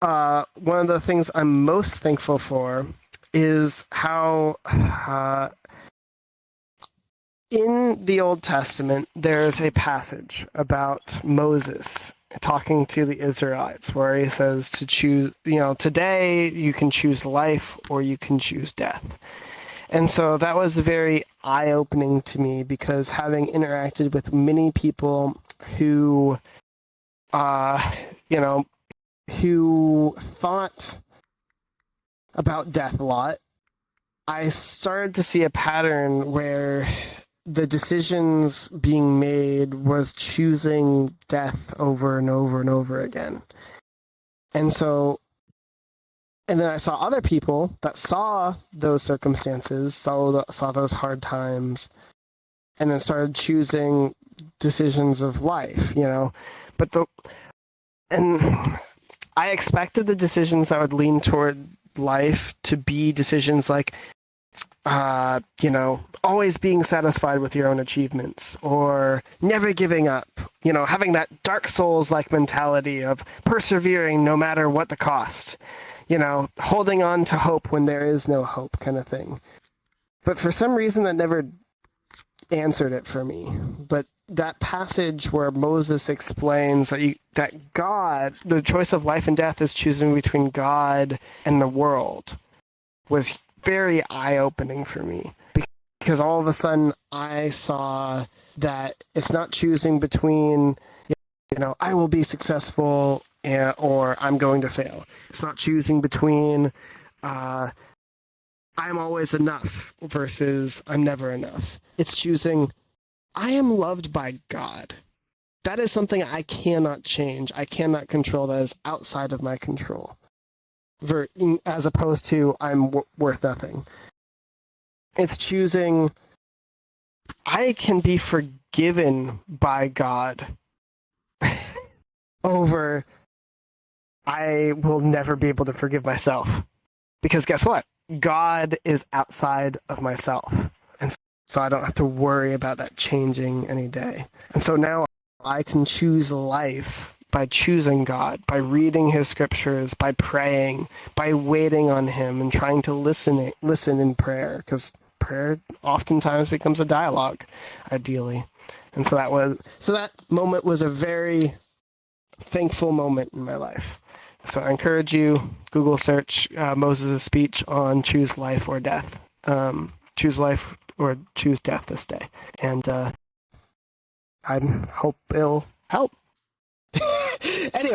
one of the things I'm most thankful for is how in the Old Testament there's a passage about Moses talking to the Israelites where he says to choose, today you can choose life or you can choose death. And so that was very eye-opening to me because having interacted with many people who, you know, who thought about death a lot, I started to see a pattern where the decisions being made was choosing death over and over and over again. And so, and then I saw other people that saw those circumstances, saw those hard times, and then started choosing decisions of life. But and I expected the decisions that would lean toward life to be decisions like, always being satisfied with your own achievements or never giving up, having that Dark Souls-like mentality of persevering no matter what the cost, holding on to hope when there is no hope kind of thing. But for some reason that never answered it for me. But that passage where Moses explains that God, the choice of life and death is choosing between God and the world, was very eye-opening for me. Because all of a sudden I saw that it's not choosing between, I will be successful or I'm going to fail. It's not choosing between I'm always enough versus I'm never enough. It's choosing I am loved by God. That is something I cannot change. I cannot control. That is outside of my control. As opposed to I'm worth nothing. It's choosing I can be forgiven by God over I will never be able to forgive myself. Because guess what? God is outside of myself. And so I don't have to worry about that changing any day. And so now I can choose life by choosing God, by reading his scriptures, by praying, by waiting on him and trying to listen in prayer, because prayer oftentimes becomes a dialogue, ideally. And so that moment was a very thankful moment in my life. So I encourage you, Google search Moses' speech on choose life or death. Choose life or choose death this day. And I hope it'll help. Anyway.